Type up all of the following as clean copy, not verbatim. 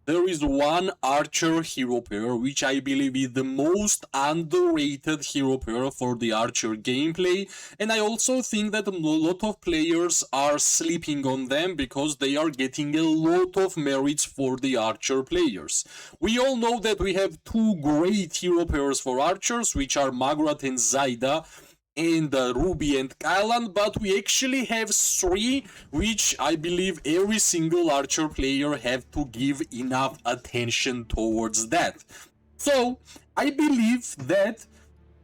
there is one archer hero pair which I believe is the most underrated hero pair for the archer gameplay, and I also think that a lot of players are sleeping on them because they are getting a lot of merits for the archer players. We all know that we have two great hero pairs for archers, which are Magrat and Zaida, and Ruby and Kylan, but we actually have three, which I believe every single archer player have to give enough attention towards that. So I believe that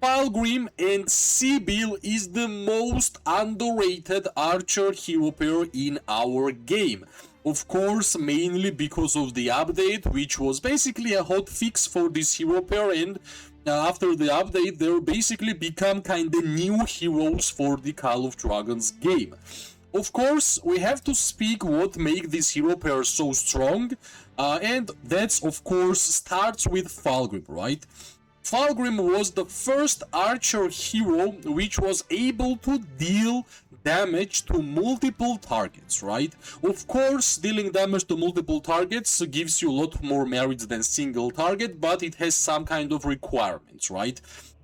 Falgrim and Sibyl is the most underrated archer hero pair in our game. Of course, mainly because of the update, which was basically a hot fix for this hero pair, and after the update, they basically become kinda new heroes for the Call of Dragons game. Of course, we have to speak what makes this hero pair so strong, and that's of course starts with Falgrim, right? Falgrim was the first archer hero which was able to deal damage to multiple targets, right? Of course, dealing damage to multiple targets gives you a lot more merits than single target, but it has some kind of requirements, right?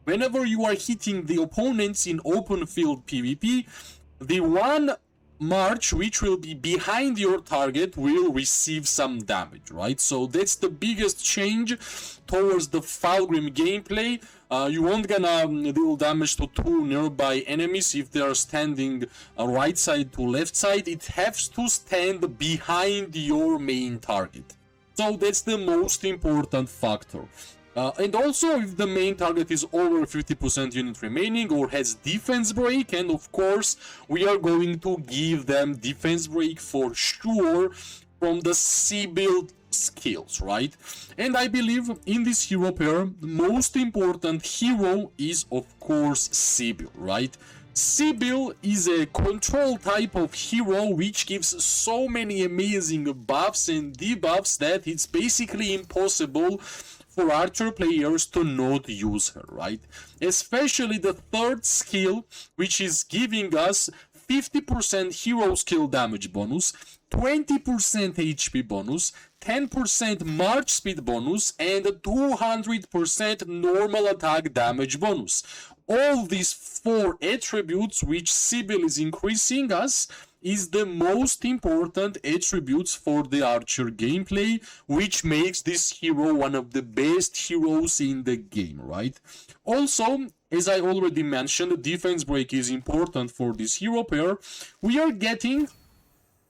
Whenever you are hitting the opponents in open field PvP, the one march which will be behind your target will receive some damage, right? So that's the biggest change towards the Falgrim gameplay. You won't gonna deal damage to two nearby enemies if they are standing right side to left side. It has to stand behind your main target. So that's the most important factor. And also, if the main target is over 50% unit remaining or has defense break, and of course, we are going to give them defense break for sure from the Sibyl skills, right? And I believe in this hero pair, the most important hero is of course Sibyl, right? Sibyl is a control type of hero which gives so many amazing buffs and debuffs that it's basically impossible for archer players to not use her, right? Especially the third skill, which is giving us 50% hero skill damage bonus, 20% HP bonus, 10% march speed bonus, and 200% normal attack damage bonus. All these four attributes which Sibyl is increasing us is the most important attributes for the archer gameplay, which makes this hero one of the best heroes in the game, right? Also, as I already mentioned, defense break is important for this hero pair. We are getting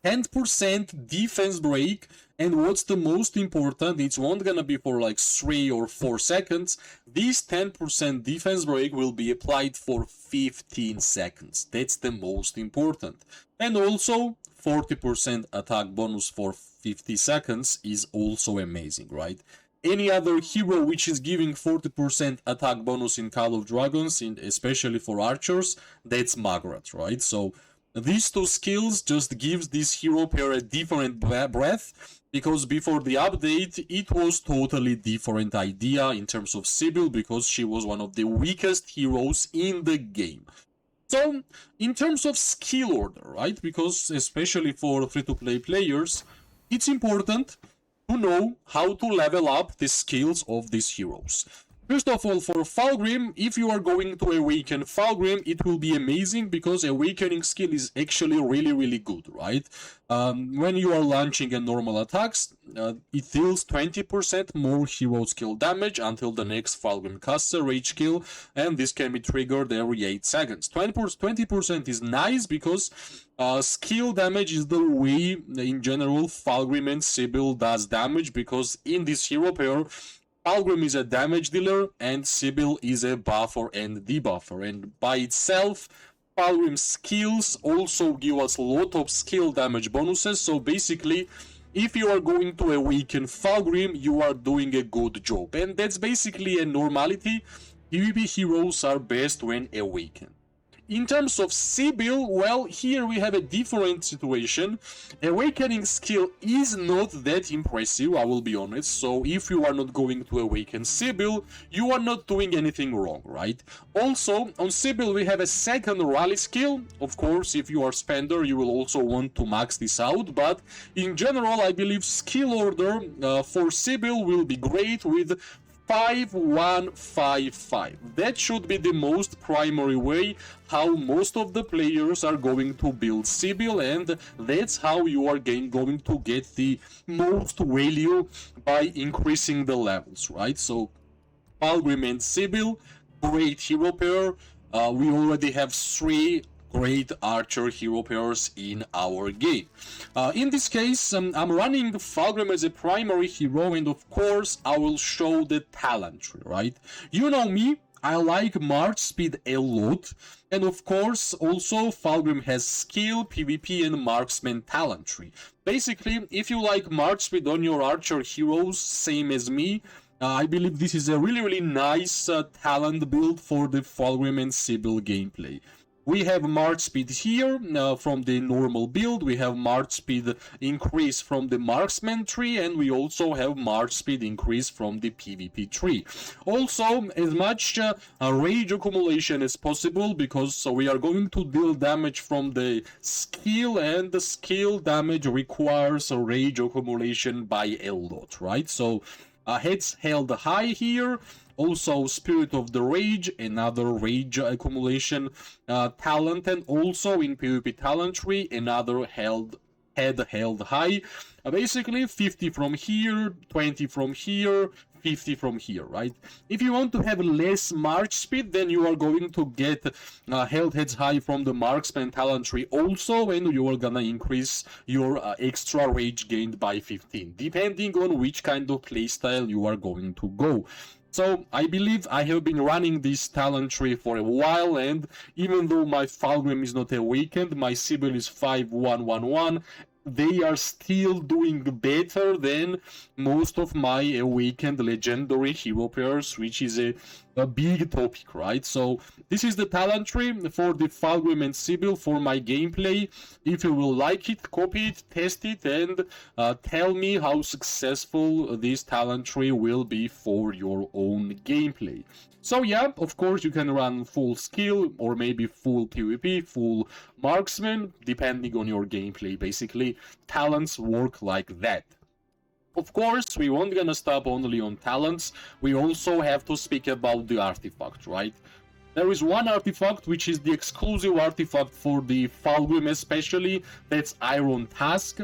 10% defense break, and what's the most important, it won't gonna be for like 3 or 4 seconds. This 10% defense break will be applied for 15 seconds. That's the most important. And also 40% attack bonus for 50 seconds is also amazing, right? Any other hero which is giving 40% attack bonus in Call of Dragons, especially for archers, that's Magrat, right? So these two skills just gives this hero pair a different breath, because before the update it was totally different idea in terms of Sibyl, because she was one of the weakest heroes in the game. So in terms of skill order, right, because especially for free-to-play players, it's important to know how to level up the skills of these heroes. First of all, for Falgrim, if you are going to awaken Falgrim, it will be amazing because awakening skill is actually really good, right? When you are launching a normal attacks, it deals 20% more hero skill damage until the next Falgrim casts a rage kill, and this can be triggered every 8 seconds. 20% is nice because skill damage is the way in general Falgrim and Sibyl does damage, because in this hero pair, Falgrim is a damage dealer and Sibyl is a buffer and debuffer, and by itself Falgrim's skills also give us a lot of skill damage bonuses. So basically, if you are going to awaken Falgrim, you are doing a good job, and that's basically a normality. PvP heroes are best when awakened. In terms of Sibyl, well, here we have a different situation. Awakening skill is not that impressive, I will be honest, so if you are not going to awaken Sibyl, you are not doing anything wrong, right? Also, on Sibyl we have a second rally skill. Of course, if you are spender, you will also want to max this out, but in general, I believe skill order for Sibyl will be great with 5155. That should be the most primary way how most of the players are going to build Sibyl, and that's how you are going to get the most value by increasing the levels, right? So Palgrim and Sibyl, great hero pair. We already have 3 great archer hero pairs in our game. In this case, I'm running the Fulgrim as a primary hero, and of course I will show the talent tree, right? You know me, I like March speed a lot, and of course also Fulgrim has skill, PvP and marksman talent tree. Basically, if you like March speed on your archer heroes, same as me, I believe this is a really nice talent build for the Fulgrim and Sibyl gameplay. We have March speed here from the normal build, we have March speed increase from the marksman tree, and we also have March speed increase from the PvP tree. Also, as much rage accumulation as possible, because we are going to deal damage from the skill, and the skill damage requires a rage accumulation by a lot, right? So heads held high here. Also, Spirit of the Rage, another rage accumulation talent, and also in PvP talent tree, another head held high. Basically, 50 from here, 20 from here, 50 from here, right? If you want to have less march speed, then you are going to get held heads high from the marksman talent tree also, and you are gonna increase your extra rage gained by 15, depending on which kind of playstyle you are going to go. So I believe I have been running this talent tree for a while, and even though my Fulgrim is not awakened, my Sibyl is 5111, they are still doing better than most of my awakened legendary hero pairs, which is a big topic, right? So this is the talent tree for the Fulgrim and Sibyl for my gameplay. If you will like it, copy it, test it, and tell me how successful this talent tree will be for your own gameplay. So yeah, of course you can run full skill, or maybe full PvP, full marksman, depending on your gameplay. Basically, talents work like that. Of course, we won't gonna stop only on talents, we also have to speak about the artifact, right? There is one artifact which is the exclusive artifact for the Fulgrim especially, that's Iron Tusk.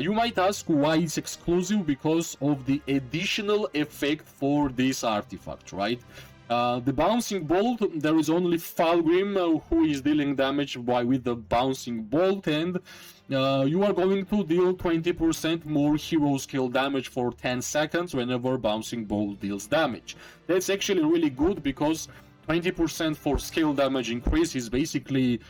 You might ask why it's exclusive, because of the additional effect for this artifact, right? The bouncing bolt, there is only Fulgrim who is dealing damage with the bouncing bolt, and you are going to deal 20% more hero skill damage for 10 seconds whenever bouncing bolt deals damage. That's actually really good, because 20% for skill damage increase is basically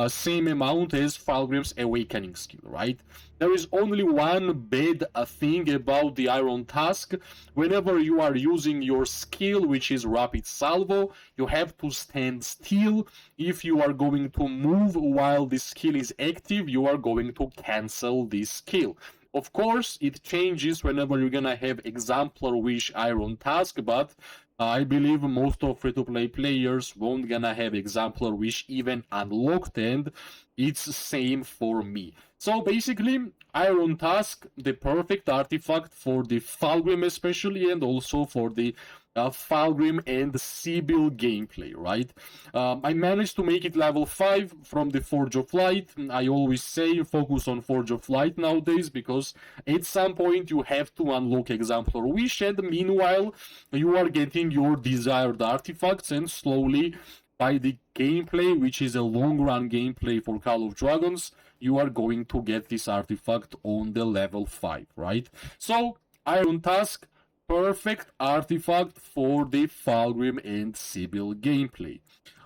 same amount as Fulgrim's awakening skill, right? There is only one bad thing about the Iron Tusk. Whenever you are using your skill, which is Rapid Salvo, you have to stand still. If you are going to move while the skill is active, you are going to cancel this skill. Of course, it changes whenever you're gonna have Exemplar Wish Iron Tusk, but I believe most of free-to-play players won't gonna have Exemplar Wish even unlocked, and it's the same for me. So basically, Iron Tusk, the perfect artifact for the Fulgrim especially, and also for the Fulgrim and Sibyl gameplay, right? I managed to make it level 5 from the Forge of Light. I always say focus on Forge of Light nowadays, because at some point you have to unlock Exemplar Wish, and meanwhile you are getting your desired artifacts, and slowly by the gameplay, which is a long run gameplay for Call of Dragons, you are going to get this artifact on the level 5, right? So Iron Tusk, perfect artifact for the Fulgrim and Sibyl gameplay.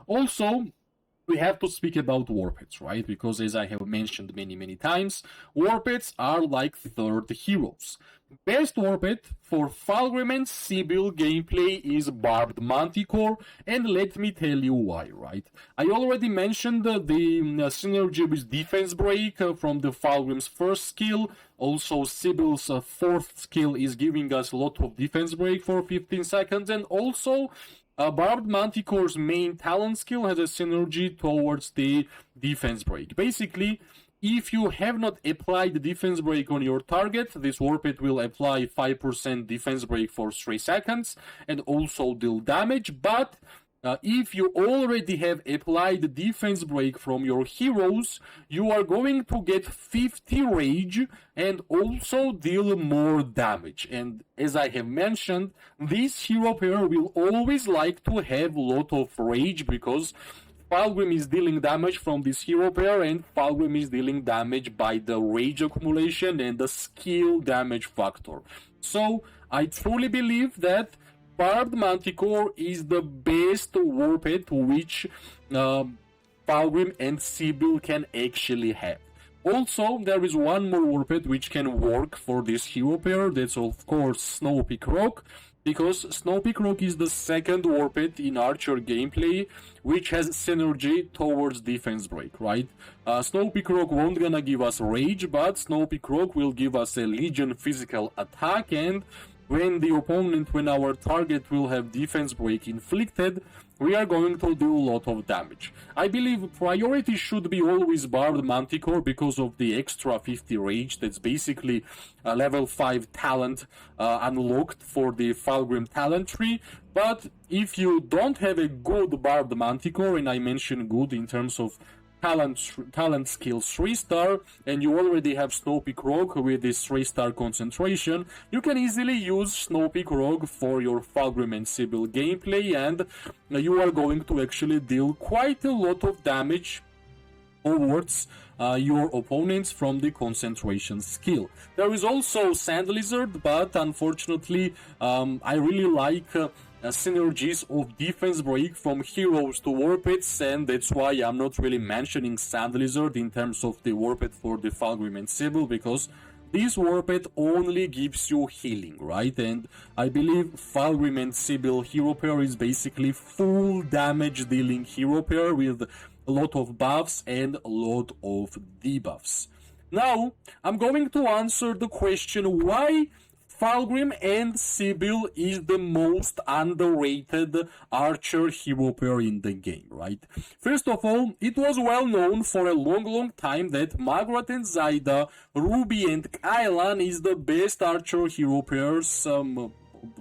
Also, we have to speak about warpets, right? Because as I have mentioned many times, warpets are like third heroes. Best warpet for Falgrim and Sibyl gameplay is Barbed Manticore, and let me tell you why, right? I already mentioned the synergy with Defense Break from the Falgrim's first skill. Also, Sibyl's fourth skill is giving us a lot of Defense Break for 15 seconds, and also Barbed Manticore's main talent skill has a synergy towards the defense break. Basically, if you have not applied the defense break on your target, this warpet will apply 5% defense break for 3 seconds and also deal damage, but if you already have applied the defense break from your heroes, you are going to get 50 rage and also deal more damage. And as I have mentioned, this hero pair will always like to have a lot of rage because Falgrim is dealing damage from this hero pair, and Falgrim is dealing damage by the rage accumulation and the skill damage factor. So I truly believe that Barbed Manticore is the best warpet which Falgrim and Sibyl can actually have. Also, there is one more warpet which can work for this hero pair, that's of course Snowpeak Rock, because Snowpeak Rock is the second warpet in Archer gameplay which has synergy towards defense break, right? Snowpeak Rock won't gonna give us rage, but Snowpeak Rock will give us a Legion physical attack, and when our target will have defense break inflicted, we are going to do a lot of damage. I believe priority should be always Barbed Manticore because of the extra 50 rage. That's basically a level 5 talent unlocked for the Falgrim talent tree. But if you don't have a good Barbed Manticore, and I mention good in terms of talent skill 3-star, and you already have Snowpeak Rogue with this 3-star concentration, you can easily use Snowpeak Rogue for your Falgrim and Sibyl gameplay, and you are going to actually deal quite a lot of damage towards your opponents from the concentration skill. There is also Sand Lizard, but unfortunately I really like synergies of defense break from heroes to warpets, and that's why I'm not really mentioning Sand Lizard in terms of the warpet for the Falgrim and Sibyl, because this warpet only gives you healing, right? And I believe Falgrim and Sibyl hero pair is basically full damage dealing hero pair with a lot of buffs and a lot of debuffs. Now, I'm going to answer the question why Falgrim and Sibyl is the most underrated Archer hero pair in the game, right? First of all, it was well known for a long time that Magrat and Zaida, Ruby and Kylan is the best Archer hero pairs.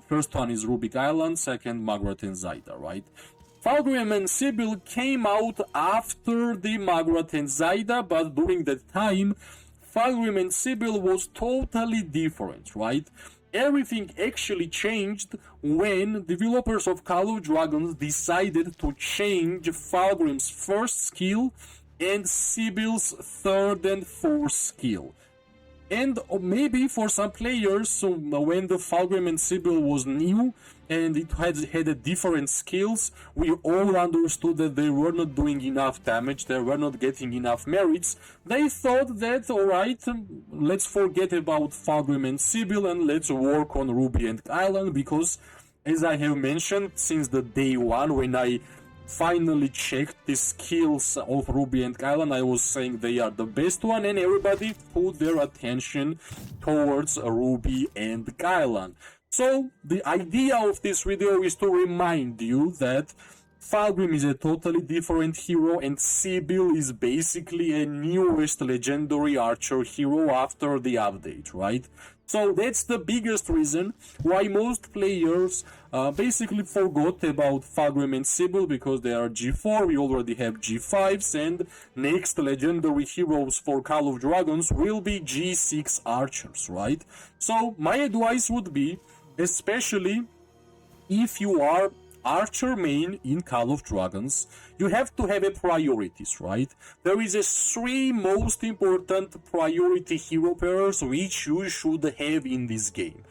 First one is Ruby Kylan, second Magrat and Zaida, right? Falgrim and Sibyl came out after the Magrat and Zaida, but during that time, Falgrim and Sibyl was totally different, right? Everything actually changed when developers of Call of Dragons decided to change Falgrim's first skill and Sibyl's third and fourth skill. And maybe for some players, when the Falgrim and Sibyl was new and it had different skills, we all understood that they were not doing enough damage, they were not getting enough merits. They thought that, alright, let's forget about Falgrim and Sibyl and let's work on Ruby and Kylan, because, as I have mentioned, since the day one when I finally checked the skills of Ruby and Kylan, I was saying they are the best one, and everybody put their attention towards Ruby and Kylan. So the idea of this video is to remind you that Falgrim is a totally different hero and Sibyl is basically a newest legendary Archer hero after the update, right? So that's the biggest reason why most players basically forgot about Falgrim and Sibyl, because they are G4, we already have G5s, and next legendary heroes for Call of Dragons will be G6 Archers, right? So my advice would be, especially if you are Archer main in Call of Dragons, you have to have a priorities, right? There is a 3 most important priority hero pairs which you should have in this game.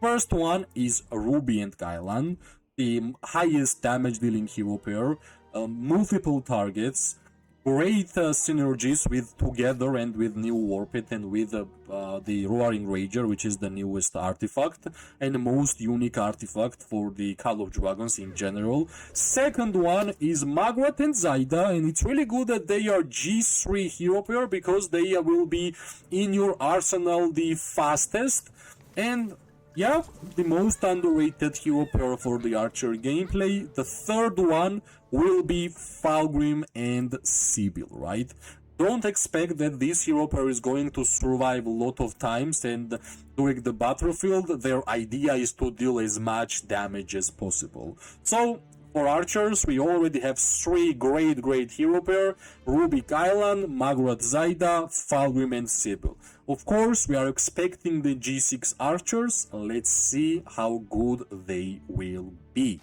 First one is Ruby and Kylan, the highest damage dealing hero pair. multiple targets, great synergies with Together and with New Warped and with the Roaring Rager, which is the newest artifact and the most unique artifact for the Call of Dragons in general. Second one is Magrat and Zaida, and it's really good that they are G3 hero pair because they will be in your arsenal the fastest. And yeah, the most underrated hero pair for the Archer gameplay. The third one will be Falgrim and Sibyl, right? Don't expect that this hero pair is going to survive a lot of times, and during the battlefield, their idea is to deal as much damage as possible. So, for archers, we already have three great hero pair: Rubik Island, Magrat Zaida, Falgrim and Sibyl. Of course, we are expecting the G6 archers. Let's see how good they will be.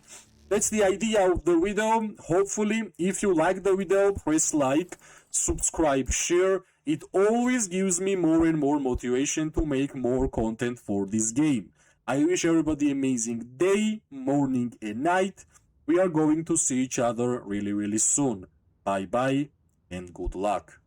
That's the idea of the video. Hopefully, if you like the video, press like, subscribe, share. It always gives me more and more motivation to make more content for this game. I wish everybody amazing day, morning and night. We are going to see each other really soon. Bye bye and good luck.